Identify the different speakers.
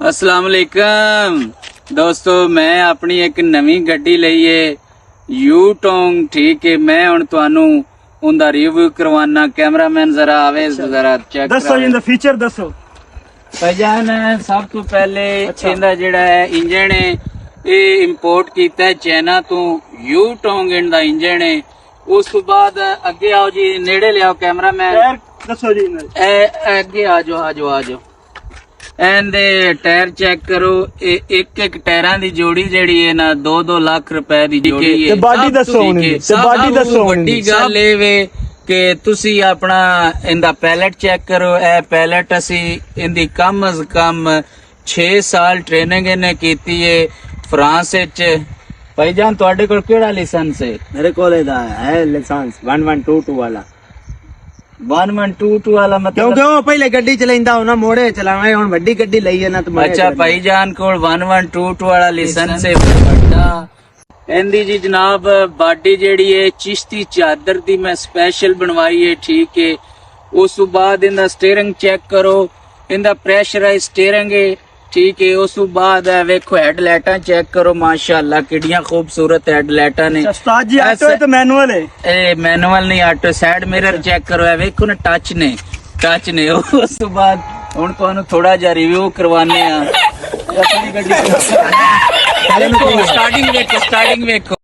Speaker 1: अस्सलाम वालेकुम दोस्तों, मैं अपनी एक नवी गड्डी ਲਈ ਏ ਯੂਟੋਂਗ। ਠੀਕ ਹੈ, मैं ਹੁਣ ਤੁਹਾਨੂੰ ਉਹਦਾ ਰਿਵਿਊ ਕਰਵਾਨਾ। ਕੈਮਰਾਮੈਨ ਜ਼ਰਾ ਆਵੇ, ਜ਼ਰਾ ਚੈੱਕ
Speaker 2: ਦੱਸੋ ਜੀ ਇਹਦਾ ਫੀਚਰ ਦੱਸੋ
Speaker 1: ਭਾਈਜਾਨ। ਸਭ ਤੋਂ ਪਹਿਲੇ ਇਹਦਾ ਜਿਹੜਾ ਹੈ ਇੰਜਣ ਹੈ ਇਹ ਇੰਪੋਰਟ ਕੀਤਾ ਹੈ ਚਾਈਨਾ ਤੋਂ। ਯੂਟੋਂਗ ਦਾ ਇੰਜਣ ਹੈ। ਉਸ ਤੋਂ ਬਾਅਦ ਅੱਗੇ ਆਓ ਜੀ, ਨੇੜੇ ਲਿਆਓ ਕੈਮਰਾਮੈਨ।
Speaker 2: ਟਾਇਰ ਦੱਸੋ ਜੀ ਇਹਨਾਂ ਦੇ।
Speaker 1: ਇਹ ਅੱਗੇ ਆ ਜਾਓ ਇਹਦੇ ਟਾਇਰ ਚੈੱਕ ਕਰੋ। ਇਹ ਇੱਕ ਟਾਇਰਾਂ ਦੀ ਜੋੜੀ ਜਿਹੜੀ ਹੈ ਨਾ 2-2 ਲੱਖ ਰੁਪਏ ਦੀ ਜੋੜੀ ਹੈ।
Speaker 2: ਤੇ ਬਾਡੀ ਦੱਸੋ ਹੁਣ ਇਹਦੀ, ਤੇ ਬਾਡੀ ਦੱਸੋ ਹੁਣ
Speaker 1: ਵੱਡੀ
Speaker 2: ਇਹਦੀ।
Speaker 1: ਗੱਲ ਇਹ ਵੇ ਕਿ ਤੁਸੀਂ ਆਪਣਾ ਇਹਦਾ ਪੈਲਟ ਚੈੱਕ ਕਰੋ। ਇਹ ਪੈਲਟ ਅਸੀਂ ਇਹਦੀ ਕਮ ਅਜ਼ ਕਮ 6 ਸਾਲ ਟ੍ਰੇਨਿੰਗ ਇਹਨੇ ਕੀਤੀ ਹੈ ਫਰਾਂਸ ਵਿੱਚ। ਭਾਈਜਾਨ ਤੁਹਾਡੇ ਕੋਲ ਕਿਹੜਾ ਲਾਇਸੈਂਸ ਹੈ?
Speaker 2: ਮੇਰੇ ਕੋਲ ਇਹਦਾ ਹੈ ਲਾਇਸੈਂਸ 1122 ਵਾਲਾ।
Speaker 1: 1122 ਵਾਲਾ ਮਤਲਬ
Speaker 2: ਕਿਉਂਕਿ ਉਹ ਪਹਿਲੇ ਗੱਡੀ ਚਲਾਉਂਦਾ ਉਹਨਾਂ ਮੋੜੇ ਚਲਾਵੇ, ਹੁਣ ਵੱਡੀ ਗੱਡੀ ਲਈ ਹੈ ਨਾ ਤੇ
Speaker 1: ਅੱਛਾ ਭਾਈਜਾਨ ਕੋਲ 1122 ਵਾਲਾ ਲਾਇਸੈਂਸ ਹੈ ਵੱਡਾ। ਇਹਦੀ ਜੀ ਜਨਾਬ ਬਾਡੀ ਜਿਹੜੀ ਹੈ ਚਿਸ਼ਤੀ ਚਾਦਰ ਦੀ ਮੈਂ ਸਪੈਸ਼ਲ ਬਣਵਾਈ ਹੈ। ਠੀਕ ਹੈ, ਉਸ ਤੋਂ ਬਾਅਦ ਇਹਦਾ ਸਟੀਅਰਿੰਗ ਚੈੱਕ ਕਰੋ। ਇਹਦਾ ਪ੍ਰੈਸ਼ਰਾਈਜ਼ ਸਟੀਅਰਿੰਗ ਹੈ। ਠੀਕ ਹੈ, ਉਸ ਤੋਂ ਬਾਅਦ ਵੇਖੋ ਹੈਡਲਾਈਟਾਂ ਚੈੱਕ ਕਰੋ। ਮਾਸ਼ਾਅੱਲਾ ਕਿਹੜੀਆਂ ਖੂਬਸੂਰਤ ਹੈਡਲਾਈਟਾਂ ਨੇ।
Speaker 2: ਉਸਤਾਦ ਜੀ ਆਟੋ ਹੈ ਤੇ ਮੈਨੂਅਲ ਹੈ।
Speaker 1: ਇਹ ਮੈਨੂਅਲ ਨਹੀਂ, ਆਟੋ। ਸਾਈਡ ਮਿਰਰ ਚੈੱਕ ਕਰੋ, ਇਹ ਵੇਖੋ ਨਾ ਟੱਚ ਨੇ। ਉਸ ਤੋਂ ਬਾਅਦ ਹੁਣ ਤੁਹਾਨੂੰ ਥੋੜਾ ਜਿਹਾ ਰਿਵਿਊ ਕਰਵਾਨੇ ਆ ਆਪਣੀ ਗੱਡੀ। ਸਟਾਰਟਿੰਗ ਵੇਖੋ